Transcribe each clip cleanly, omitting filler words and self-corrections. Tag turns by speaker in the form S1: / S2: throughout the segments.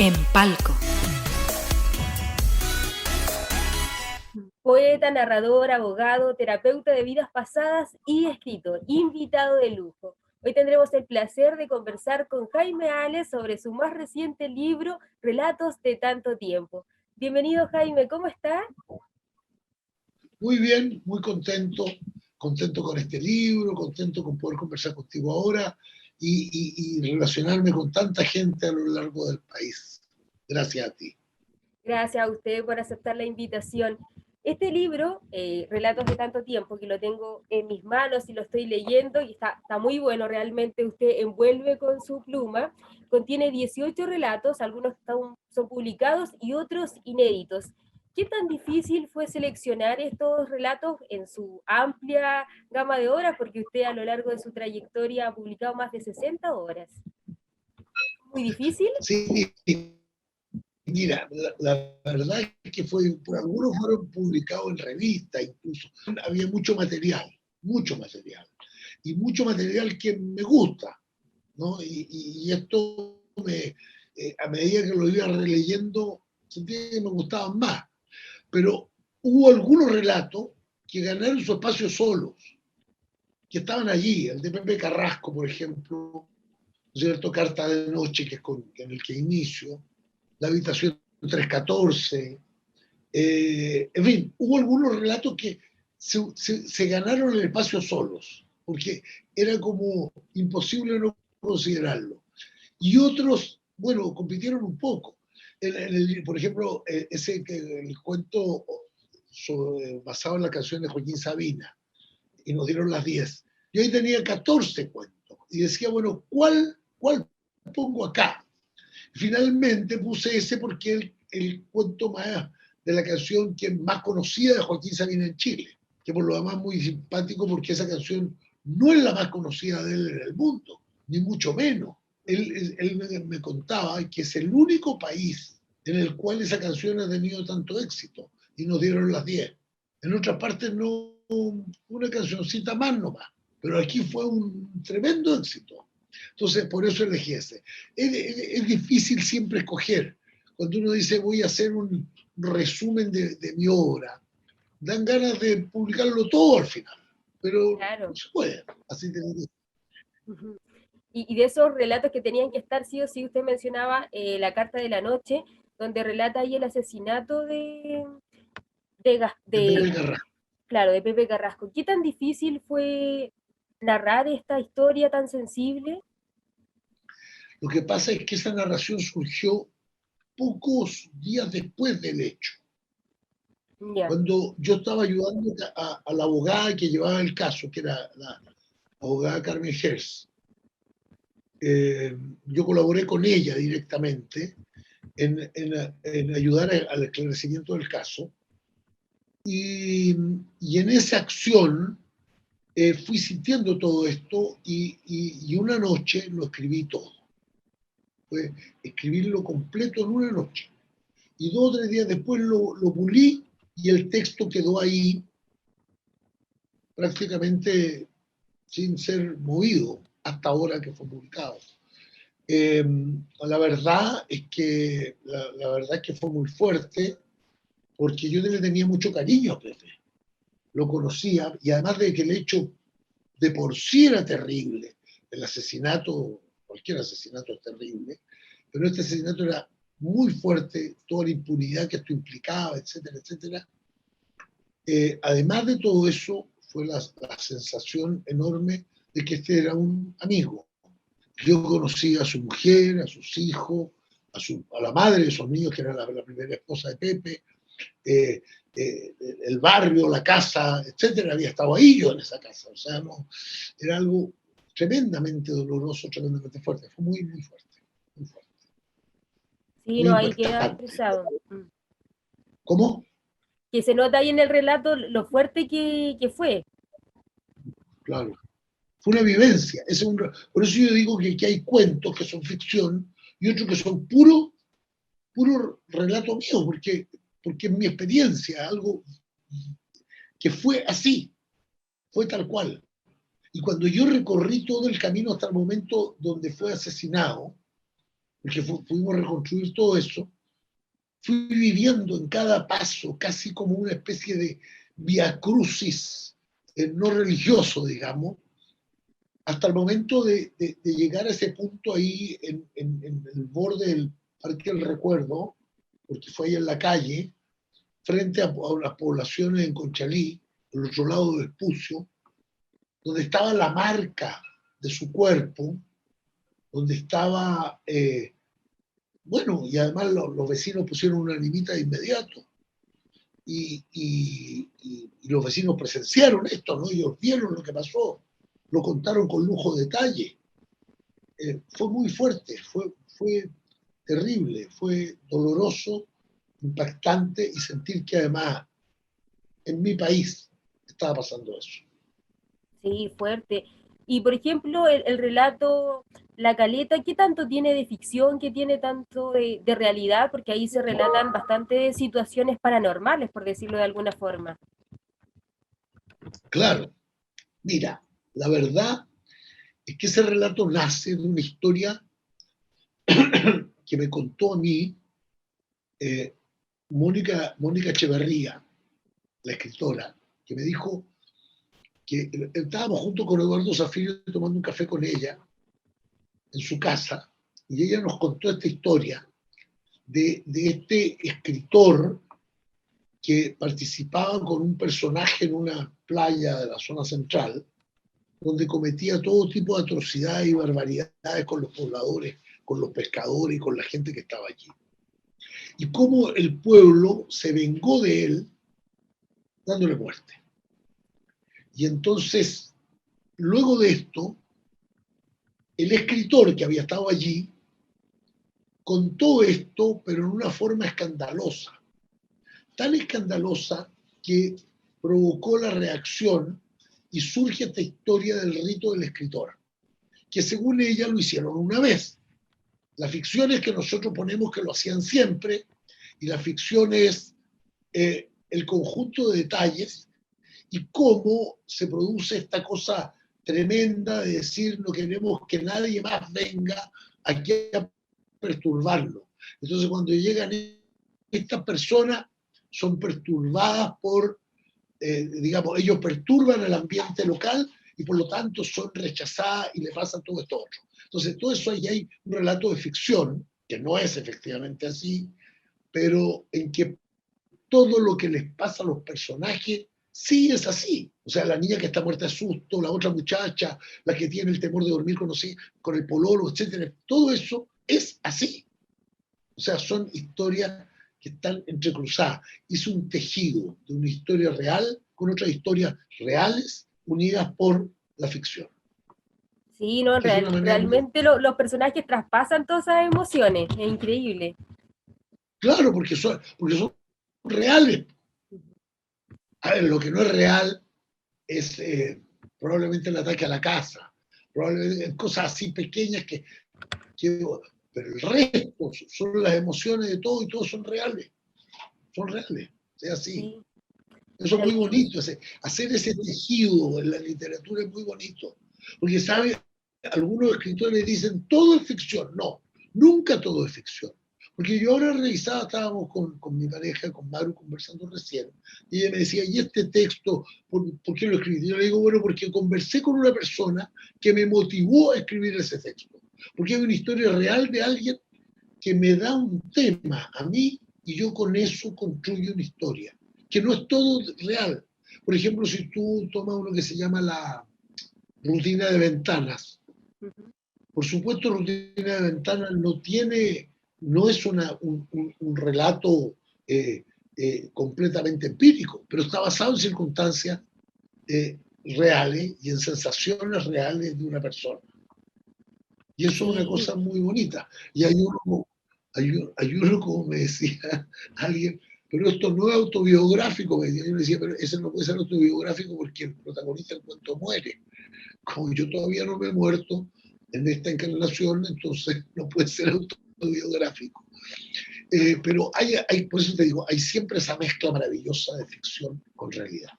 S1: En Palco.
S2: Poeta, narrador, abogado, terapeuta de vidas pasadas y escritor, invitado de lujo. Hoy tendremos el placer de conversar con Jaime Ales sobre su más reciente libro, Relatos de tanto tiempo. Bienvenido, Jaime, ¿cómo está?
S3: Muy bien, muy contento, contento con este libro, contento con poder conversar contigo ahora y relacionarme con tanta gente a lo largo del país. Gracias a ti.
S2: Gracias a usted por aceptar la invitación. Este libro, Relatos de tanto tiempo, que lo tengo en mis manos y lo estoy leyendo, y está muy bueno realmente, usted envuelve con su pluma, contiene 18 relatos, algunos son publicados y otros inéditos. ¿Qué tan difícil fue seleccionar estos relatos en su amplia gama de obras? Porque usted a lo largo de su trayectoria ha publicado más de 60 obras. ¿Muy difícil?
S3: Sí, mira, la verdad es que algunos fueron publicados en revistas, incluso. Había mucho material, y mucho material que me gusta, ¿no? Y esto a medida que lo iba releyendo, sentía que me gustaban más. Pero hubo algunos relatos que ganaron su espacio solos, que estaban allí, el de Pepe Carrasco, por ejemplo, ¿cierto? Carta de noche, que es en el que inicio, La habitación 314, en fin, hubo algunos relatos que se ganaron el espacio solos, porque era como imposible no considerarlo. Y otros, bueno, compitieron un poco. Por ejemplo, el cuento basado en la canción de Joaquín Sabina, y nos dieron las 10. Yo ahí tenía 14 cuentos, y decía, bueno, ¿cuál pongo acá? Finalmente puse ese porque el cuento más de la canción que más conocida de Joaquín Sabina en Chile, que por lo demás muy simpático porque esa canción no es la más conocida de él en el mundo, ni mucho menos. Él me contaba que es el único país en el cual esa canción ha tenido tanto éxito y nos dieron las 10. En otras partes no, una cancioncita más nomás, pero aquí fue un tremendo éxito. Entonces, por eso elegí ese. Es difícil siempre escoger. Cuando uno dice voy a hacer un resumen de mi obra, dan ganas de publicarlo todo al final, pero
S2: Claro.
S3: no se puede. Así tiene que ser.
S2: Uh-huh. Y de esos relatos que tenían que estar sí o sí, usted mencionaba La Carta de la Noche, donde relata ahí el asesinato
S3: De Pepe Carrasco.
S2: claro, de Pepe Carrasco. ¿Qué tan difícil fue narrar esta historia tan sensible?
S3: Lo que pasa es que esa narración surgió pocos días después del hecho.
S2: Ya.
S3: Cuando yo estaba ayudando a la abogada que llevaba el caso, que era la abogada Carmen Gers, yo colaboré con ella directamente en ayudar al esclarecimiento del caso. Y en esa acción fui sintiendo todo esto y una noche lo escribí todo. Fue escribirlo completo en una noche. Y 2 o 3 días después lo pulí y el texto quedó ahí prácticamente sin ser movido hasta ahora que fue publicado. La verdad es que fue muy fuerte porque yo le tenía mucho cariño a Pepe. Lo conocía y además de que el hecho de por sí era terrible, el asesinato, cualquier asesinato es terrible, pero este asesinato era muy fuerte, toda la impunidad que esto implicaba, etcétera, etcétera. Además de todo eso, fue la sensación enorme de que este era un amigo. Yo conocí a su mujer, a sus hijos, a la madre de esos niños, que era la primera esposa de Pepe, el barrio, la casa, etcétera, había estado ahí yo en esa casa. O sea, no, era algo tremendamente doloroso, tremendamente fuerte. Fue muy, muy fuerte. Muy fuerte.
S2: Sí,
S3: Muy
S2: no, ahí queda
S3: impactante.
S2: expresado.
S3: ¿Cómo?
S2: Que se nota ahí en el relato lo fuerte que fue.
S3: Claro. Fue una vivencia. Por eso yo digo que hay cuentos que son ficción y otros que son puro relato mío, porque es mi experiencia, algo que fue así, fue tal cual. Y cuando yo recorrí todo el camino hasta el momento donde fue asesinado, porque pudimos reconstruir todo eso, fui viviendo en cada paso casi como una especie de via crucis no religioso, digamos, hasta el momento de llegar a ese punto ahí en el borde del Parque del Recuerdo, porque fue ahí en la calle, frente a las poblaciones en Conchalí, al otro lado del Pucio, donde estaba la marca de su cuerpo, donde estaba, bueno, y además los vecinos pusieron una limita de inmediato. Y los vecinos presenciaron esto, ¿no? Ellos vieron lo que pasó, lo contaron con lujo de detalle. Fue muy fuerte, fue terrible, fue doloroso, impactante, y sentir que además en mi país estaba pasando eso.
S2: Sí, fuerte. Y por ejemplo, el relato La Caleta, ¿qué tanto tiene de ficción, qué tiene tanto de realidad? Porque ahí se relatan bastantes situaciones paranormales, por decirlo de alguna forma.
S3: Claro, mira, la verdad es que ese relato nace de una historia que me contó a mí eh, Mónica Echeverría, la escritora, que me dijo que estábamos junto con Eduardo Zafiro tomando un café con ella en su casa, y ella nos contó esta historia de este escritor que participaba con un personaje en una playa de la zona central, donde cometía todo tipo de atrocidades y barbaridades con los pobladores, con los pescadores y con la gente que estaba allí. Y cómo el pueblo se vengó de él dándole muerte. Y entonces, luego de esto, el escritor que había estado allí contó esto, pero en una forma escandalosa, tan escandalosa que provocó la reacción y surge esta historia del rito del escritor, que según ella lo hicieron una vez. La ficción es que nosotros ponemos que lo hacían siempre, y la ficción es el conjunto de detalles y cómo se produce esta cosa tremenda de decir no queremos que nadie más venga aquí a perturbarlo. Entonces cuando llegan estas personas son perturbadas por, digamos, ellos perturban el ambiente local y por lo tanto son rechazadas y le pasa todo esto otro. Entonces todo eso ahí hay un relato de ficción, que no es efectivamente así, pero en que todo lo que les pasa a los personajes sí es así. O sea, la niña que está muerta de susto, la otra muchacha, la que tiene el temor de dormir con el pololo, etcétera. Todo eso es así. O sea, son historias que están entrecruzadas. Es un tejido de una historia real con otras historias reales unidas por la ficción.
S2: Sí, no,
S3: Que es una manera muy...
S2: realmente los personajes traspasan todas esas emociones, es increíble.
S3: Claro, porque son reales. A ver, lo que no es real es probablemente el ataque a la casa, probablemente cosas así pequeñas pero el resto son las emociones de todo y todos son reales, es así.
S2: Sí,
S3: Eso es muy
S2: maravilloso.
S3: bonito, hacer ese tejido en la literatura es muy bonito, porque, ¿sabe? Algunos escritores dicen todo es ficción, no, nunca todo es ficción. Porque yo ahora revisaba, estábamos con mi pareja, con Maru, conversando recién, y ella me decía, ¿y este texto, por qué lo escribí? Y yo le digo, bueno, porque conversé con una persona que me motivó a escribir ese texto. Porque hay una historia real de alguien que me da un tema a mí y yo con eso construyo una historia, que no es todo real. Por ejemplo, si tú tomas uno que se llama la rutina de ventanas,
S2: Ujú.
S3: por supuesto, rutina de ventanas no es un relato completamente empírico, pero está basado en circunstancias reales y en sensaciones reales de una persona. Y eso es una
S2: Sí,
S3: cosa muy bonita. Y hay uno como me decía alguien, pero esto no es autobiográfico. Yo le decía, pero ese no puede ser autobiográfico porque el protagonista del cuento muere. Como yo todavía no me he muerto en esta encarnación, entonces no puede ser autobiográfico. Pero por eso te digo, hay siempre esa mezcla maravillosa de ficción con realidad.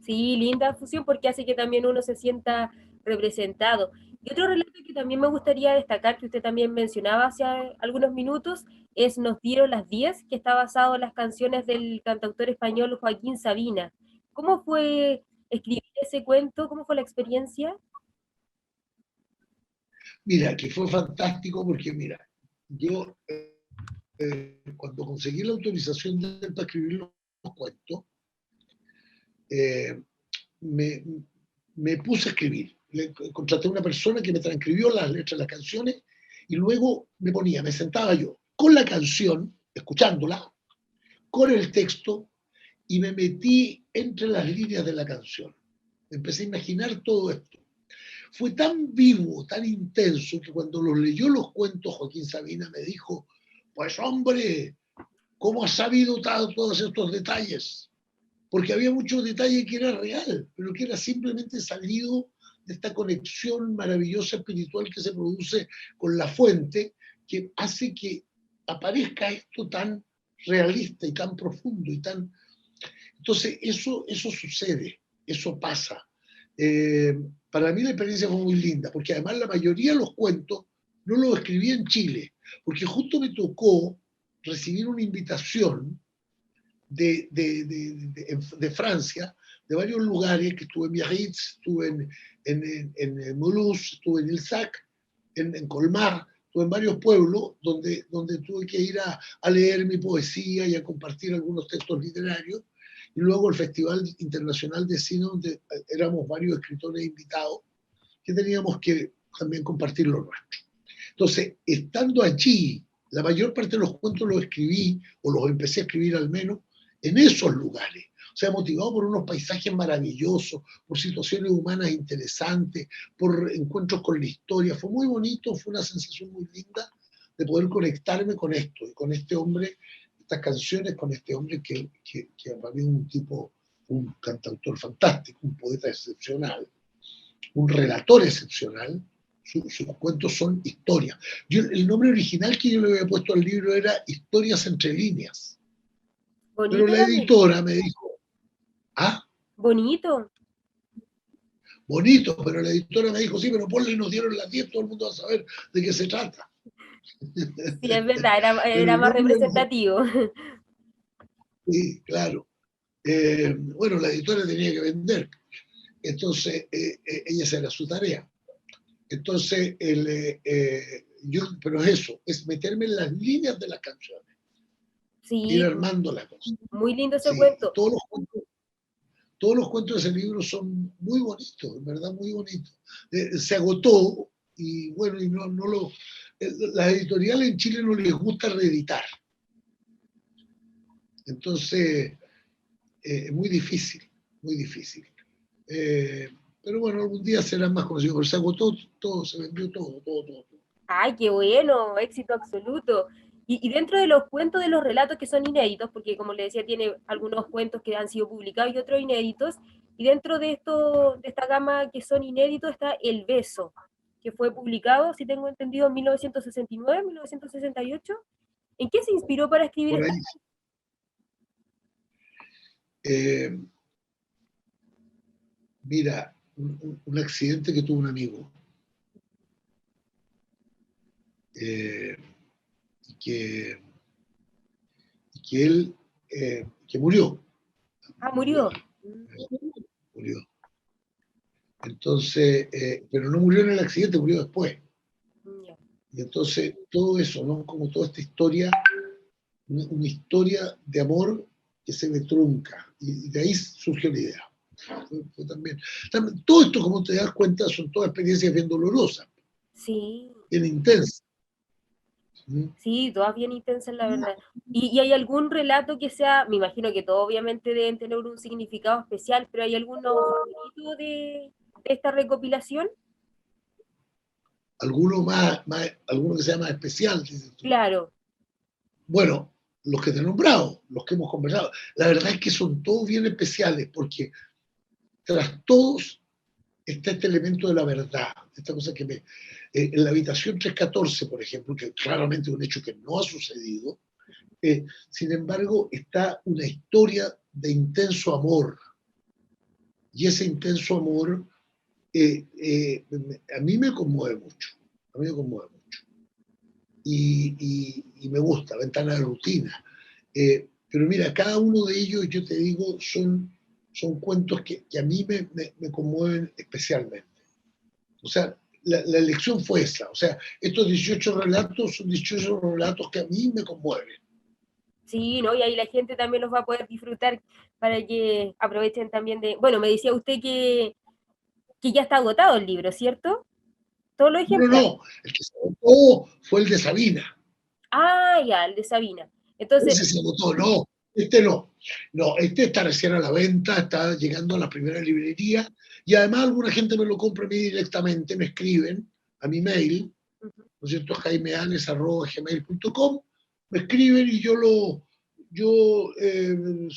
S2: sí, linda fusión porque hace que también uno se sienta representado. Y otro relato que también me gustaría destacar, que usted también mencionaba hace algunos minutos, es Nos dieron las 10, que está basado en las canciones del cantautor español Joaquín Sabina. ¿Cómo fue escribir ese cuento? ¿Cómo fue la experiencia?
S3: Mira, que fue fantástico porque, mira, yo cuando conseguí la autorización para escribir los cuentos, eh, me, me puse a escribir. Contraté a una persona que me transcribió las letras de las canciones y luego me sentaba yo con la canción, escuchándola, con el texto y me metí entre las líneas de la canción. Empecé a imaginar todo esto. Fue tan vivo, tan intenso, que cuando los leyó los cuentos Joaquín Sabina me dijo, pues hombre, ¿cómo has sabido todos estos detalles? Porque había muchos detalles que era real, pero que era simplemente salido de esta conexión maravillosa espiritual que se produce con la fuente, que hace que aparezca esto tan realista y tan profundo y tan... Entonces, eso sucede, eso pasa. Para mí la experiencia fue muy linda, porque además la mayoría de los cuentos no los escribí en Chile, porque justo me tocó recibir una invitación de Francia, de varios lugares, que estuve en Biarritz, estuve en Mulhouse, estuve en Ilzac, en Colmar, estuve en varios pueblos donde tuve que ir a leer mi poesía y a compartir algunos textos literarios, y luego el Festival Internacional de Cine, donde éramos varios escritores invitados, que teníamos que también compartir lo nuestro. Entonces, estando allí, la mayor parte de los cuentos los escribí, o los empecé a escribir al menos, en esos lugares. O sea, motivado por unos paisajes maravillosos, por situaciones humanas interesantes, por encuentros con la historia. Fue muy bonito, fue una sensación muy linda de poder conectarme con esto, y con este hombre, estas canciones, con este hombre que para mí es un tipo, un cantautor fantástico, un poeta excepcional, un relator excepcional. Sus cuentos son historias. El nombre original que yo le había puesto al libro era Historias entre líneas. Pero
S2: Bonito
S3: la
S2: también.
S3: editora me dijo, ah,
S2: Bonito.
S3: bonito, pero la editora me dijo, sí, pero ponle y nos dieron las 10, todo el mundo va a saber de qué se trata.
S2: Sí, es verdad, era,
S3: Pero
S2: era
S3: el
S2: más
S3: nombre,
S2: representativo.
S3: sí, claro. Bueno, la editora tenía que vender, entonces ella esa era su tarea. Entonces, pero es eso, es meterme en las líneas de las canciones, ir
S2: Sí,
S3: armando la cosa.
S2: muy lindo ese
S3: Sí, y
S2: cuento.
S3: todos los cuentos de ese libro son muy bonitos, en verdad muy bonitos. Se agotó y bueno, y no lo... Las editoriales en Chile no les gusta reeditar. Entonces, es muy difícil, muy difícil. Eh, pero bueno, algún día será más conocido, pero se agotó todo, se vendió todo.
S2: Ay, qué bueno, éxito absoluto. Y dentro de los cuentos, de los relatos que son inéditos, porque como le decía, tiene algunos cuentos que han sido publicados y otros inéditos, y dentro de esto, de esta gama que son inéditos está El Beso, que fue publicado, si tengo entendido, en 1969, 1968. ¿En qué se inspiró para escribir
S3: Por
S2: esta?
S3: ahí. Eh, Mira, un accidente que tuvo un amigo, eh, que, que él, que murió,
S2: Ah,
S3: murió,
S2: murió.
S3: murió. Entonces, pero no murió en el accidente, murió después.
S2: Ya.
S3: Y entonces todo eso, ¿no? Como toda esta historia, una historia de amor que se me trunca. Y de ahí surgió la idea. Fue también, todo esto, como te das cuenta, son todas experiencias bien dolorosas,
S2: Sí,
S3: bien intensas. ¿Mm?
S2: sí, todas bien intensas, la verdad. ¿Y hay algún relato que sea, me imagino que todos obviamente deben tener un significado especial, pero hay alguno favorito de esta recopilación?
S3: Alguno que sea más especial, dices tú.
S2: Claro,
S3: Bueno, los que te he nombrado, los que hemos conversado, la verdad es que son todos bien especiales porque tras todos está este elemento de la verdad, esta cosa que en la habitación 314, por ejemplo, que claramente es un hecho que no ha sucedido, sin embargo, está una historia de intenso amor. Y ese intenso amor a mí me conmueve mucho, a mí me conmueve mucho. Y me gusta, Ventana de Rutina. Pero mira, cada uno de ellos, yo te digo, son cuentos que a mí me conmueven especialmente. O sea, la elección fue esa. O sea, estos 18 relatos son 18 relatos que a mí me conmueven.
S2: Sí, ¿no? Y ahí la gente también los va a poder disfrutar para que aprovechen también de... Bueno, me decía usted que ya está agotado el libro, ¿cierto? Todos los
S3: No,
S2: ejemplares.
S3: no, el que se agotó fue el de Sabina.
S2: Ah, ya, el de Sabina. Entonces,
S3: Ese se agotó, no, este no. No, este está recién a la venta, está llegando a la primera librería y además alguna gente me lo compra a mí directamente, me escriben a mi mail, ¿no es cierto? jaimeanes@gmail.com, me escriben y yo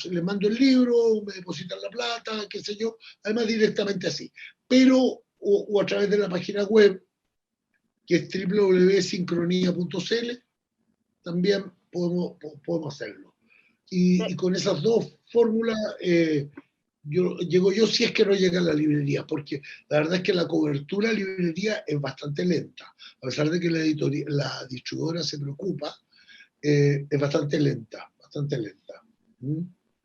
S3: les mando el libro, me depositan la plata, qué sé yo, además directamente así. Pero, o a través de la página web, que es www.sincronía.cl, también podemos hacerlo. Y con esas dos fórmulas llego yo si es que no llega a la librería, porque la verdad es que la cobertura a librería es bastante lenta, a pesar de que la distribuidora se preocupa, es bastante lenta, bastante lenta. ¿Mm?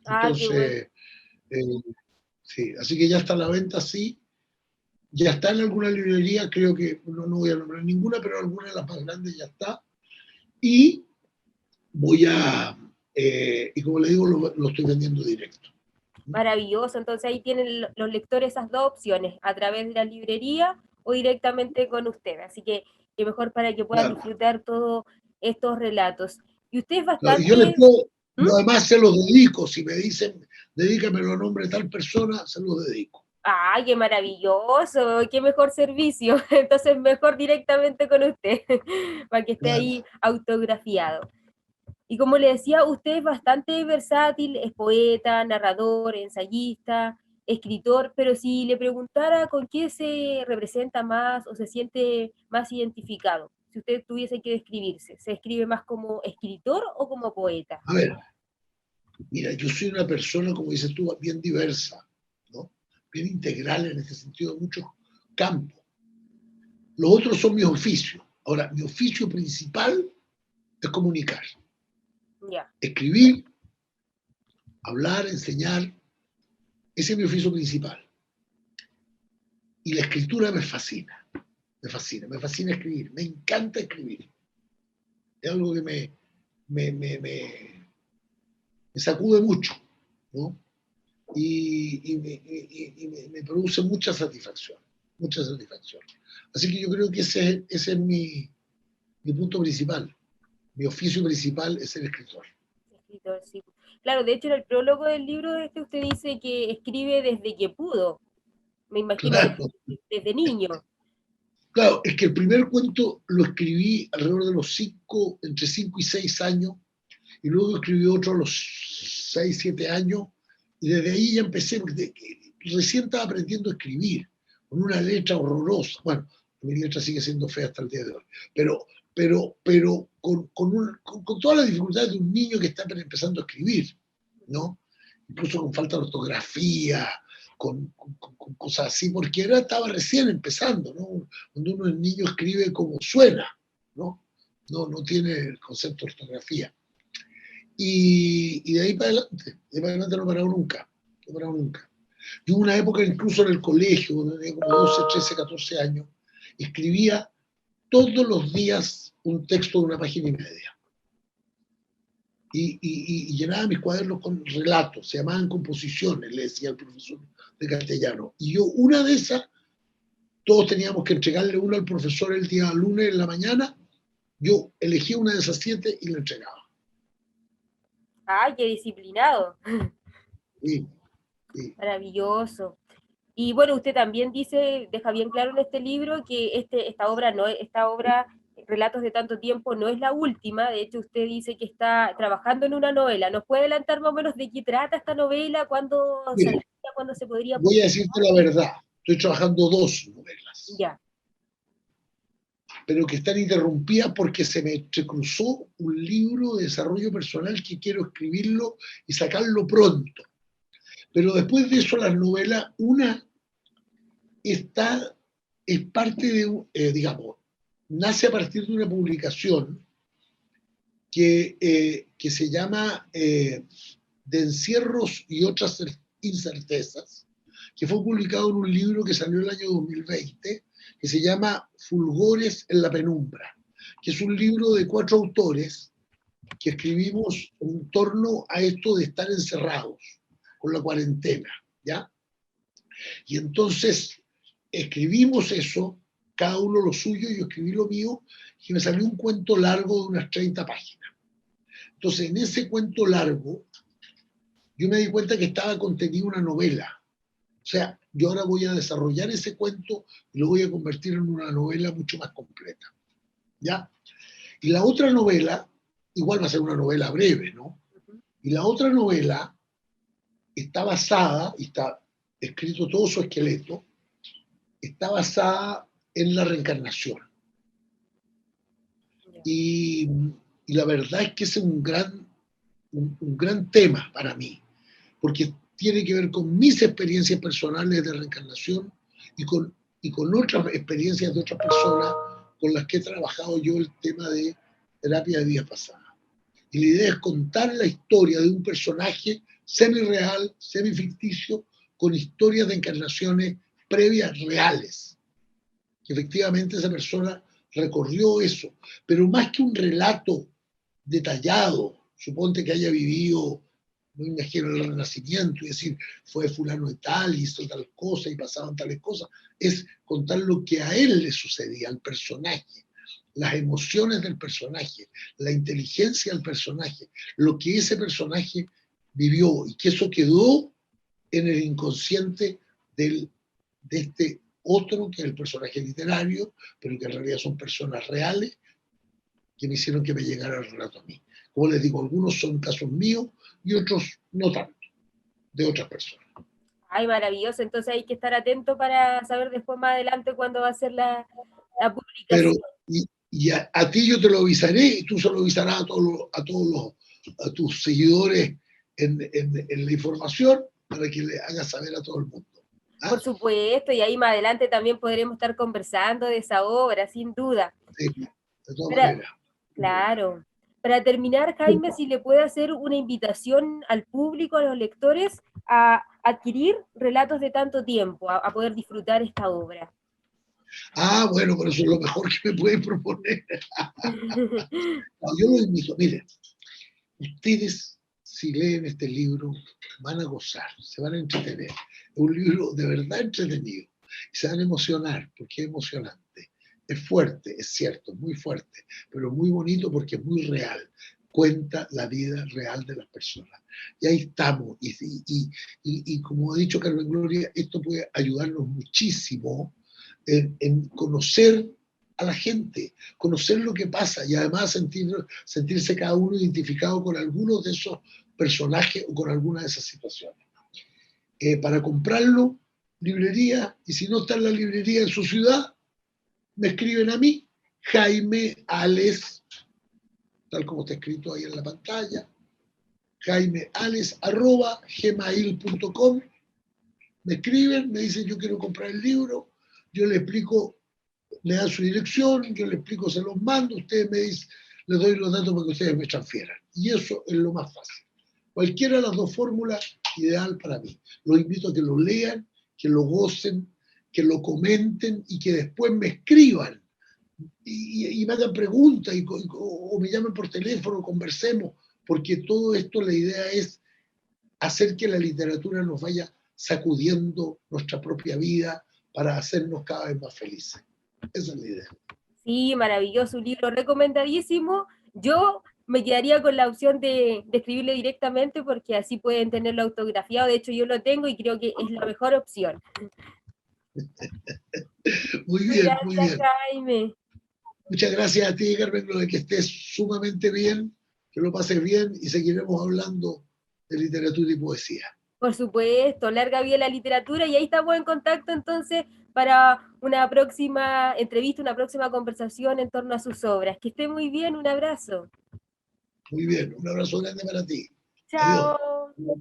S2: ah, qué bueno.
S3: Entonces, eh, sí, así que ya está a la venta, sí, ya está en alguna librería, creo que no voy a nombrar ninguna, pero alguna de las más grandes ya está, y voy a, y como le digo, lo estoy vendiendo directo.
S2: Maravilloso. Entonces ahí tienen los lectores esas dos opciones, a través de la librería o directamente con usted. Así que mejor para que puedan
S3: Claro,
S2: disfrutar todos estos relatos. Y usted es
S3: claro. Y yo les
S2: bastante...
S3: puedo,
S2: ¿Mm?
S3: yo además se los dedico, si me dicen, dedícamelo a nombre de tal persona, se los dedico.
S2: ¡Ay, qué maravilloso! ¡Qué mejor servicio! Entonces mejor directamente con usted, para que esté
S3: Claro.
S2: ahí autografiado. Y como le decía, usted es bastante versátil, es poeta, narrador, ensayista, escritor, pero si le preguntara con qué se representa más o se siente más identificado, si usted tuviese que describirse, ¿se escribe más como escritor o como poeta?
S3: A ver, mira, yo soy una persona, como dices tú, bien diversa, ¿no? Bien integral en ese sentido, de muchos campos. Los otros son mis oficios. Ahora, mi oficio principal es comunicar,
S2: Ya,
S3: escribir, hablar, enseñar. Ese es mi oficio principal. Y la escritura me fascina, me fascina escribir, me encanta escribir. Es algo que me, me, me, me sacude mucho, ¿no? Me produce mucha satisfacción, mucha satisfacción. Así que yo creo que ese es mi punto principal. Mi oficio principal es ser escritor.
S2: escritor, sí. Claro, de hecho en el prólogo del libro este usted dice que escribe desde que pudo, me imagino
S3: Claro,
S2: desde niño.
S3: claro, es que el primer cuento lo escribí alrededor de entre 5 y 6 años, y luego escribí otro a los 6 7 años, y desde ahí ya empecé, porque recién estaba aprendiendo a escribir, con una letra horrorosa. Bueno, mi letra sigue siendo fea hasta el día de hoy, pero con todas las dificultades de un niño que está empezando a escribir, ¿no? Incluso con falta de ortografía, con cosas así, porque estaba recién empezando, ¿no? Cuando uno es niño escribe como suena, ¿no? No tiene el concepto de ortografía. Y de ahí para adelante, no he parado nunca, no he parado nunca. Yo hubo una época incluso en el colegio, cuando tenía como 12, 13, 14 años, escribía todos los días un texto de una página y media. Y llenaba mis cuadernos con relatos, se llamaban composiciones, le decía al profesor de castellano. Y yo, una de esas, todos teníamos que entregarle una al profesor el día lunes en la mañana, yo elegía una de esas 7 y la entregaba.
S2: ¡Ay, qué disciplinado!
S3: Y, y,
S2: Maravilloso. Y bueno, usted también dice, deja bien claro en este libro que esta obra, Relatos de tanto tiempo, no es la última. De hecho, usted dice que está trabajando en una novela. ¿Nos puede adelantar más o menos de qué trata esta novela? ¿Cuándo
S3: mire,
S2: saldría? ¿Cuándo se podría
S3: voy a
S2: publicar?
S3: decirte la verdad, estoy trabajando 2 novelas,
S2: Ya.
S3: pero que están interrumpidas porque se cruzó un libro de desarrollo personal que quiero escribirlo y sacarlo pronto. Pero después de eso, las novelas, una es parte de, digamos, nace a partir de una publicación que se llama De encierros y otras incertezas, que fue publicado en un libro que salió el año 2020, que se llama Fulgores en la penumbra, que es un libro de 4 autores que escribimos en torno a esto de estar encerrados con la cuarentena, ¿ya? Y entonces escribimos eso, cada uno lo suyo, yo escribí lo mío, y me salió un cuento largo de unas 30 páginas. Entonces, en ese cuento largo, yo me di cuenta que estaba contenido una novela. O sea, yo ahora voy a desarrollar ese cuento y lo voy a convertir en una novela mucho más completa, ¿ya? Y la otra novela, igual va a ser una novela breve, ¿no? Y la otra novela está basada, y está escrito todo su esqueleto, está basada en la reencarnación. Y, y la verdad es que ese es un gran tema para mí, porque tiene que ver con mis experiencias personales de reencarnación y con otras experiencias de otras personas con las que he trabajado yo el tema de terapia de vida pasada. Y la idea es contar la historia de un personaje semi-real, semi-ficticio, con historias de encarnaciones previas reales. Que efectivamente esa persona recorrió eso. Pero más que un relato detallado, suponte que haya vivido, no imagino el Renacimiento, y decir, fue fulano de tal, hizo tal cosa y pasaban tales cosas, es contar lo que a él le sucedía, al personaje, las emociones del personaje, la inteligencia del personaje, lo que ese personaje vivió y que eso quedó en el inconsciente de este otro, que es el personaje literario, pero que en realidad son personas reales que me hicieron que me llegara el relato a mí. Como les digo, algunos son casos míos y otros no tanto, de otras personas.
S2: Ay, maravilloso. Entonces hay que estar atento para saber después más adelante cuándo va a ser la
S3: Pero,
S2: publicación.
S3: y a ti yo te lo avisaré y tú se lo avisarás a tus seguidores en la información para que le hagas saber a todo el mundo. ¿Ah?
S2: Por supuesto, y ahí más adelante también podremos estar conversando de esa obra, sin duda.
S3: Sí, de todas
S2: Para,
S3: maneras.
S2: claro. Para terminar, Jaime, si le puede hacer una invitación al público, a los lectores, a adquirir relatos de tanto tiempo, a poder disfrutar esta obra.
S3: Ah, bueno, pero eso es lo mejor que me pueden proponer. No, yo lo invito, miren, ustedes si leen este libro van a gozar, se van a entretener. Es un libro de verdad entretenido y se van a emocionar porque es emocionante. Es fuerte, es cierto, muy fuerte, pero muy bonito porque es muy real. Cuenta la vida real de las personas. Y ahí estamos. Y como ha dicho Carmen Gloria, esto puede ayudarnos muchísimo en conocer a la gente, conocer lo que pasa y además sentirse cada uno identificado con algunos de esos personajes o con alguna de esas situaciones. Para comprarlo, librería, y si no está en la librería en su ciudad, me escriben a mí, Jaime Ales, tal como está escrito ahí en la pantalla, jaimeales@gmail.com. Me escriben, me dicen yo quiero comprar el libro, yo le explico, le dan su dirección, yo le explico, se los mando, ustedes me dicen, les doy los datos para que ustedes me transfieran. Y eso es lo más fácil. Cualquiera de las dos fórmulas, ideal para mí. Los invito a que lo lean, que lo gocen, que lo comenten y que después me escriban y me hagan preguntas o me llamen por teléfono, conversemos, porque todo esto la idea es hacer que la literatura nos vaya sacudiendo nuestra propia vida para hacernos cada vez más felices. Esa es la idea.
S2: Sí, maravilloso, un libro recomendadísimo. Yo me quedaría con la opción de escribirle directamente porque así pueden tenerlo autografiado. De hecho, yo lo tengo y creo que es la mejor opción.
S3: Muy bien, muy
S2: Gracias,
S3: bien.
S2: Jaime.
S3: Muchas gracias a ti, Carmen, lo de que estés sumamente bien, que lo pases bien y seguiremos hablando de literatura y poesía.
S2: Por supuesto, larga vida la literatura y ahí estamos en contacto entonces para una próxima entrevista, una próxima conversación en torno a sus obras. Que esté muy bien, un abrazo.
S3: Muy bien, un abrazo grande para ti. Adiós.
S2: Chao.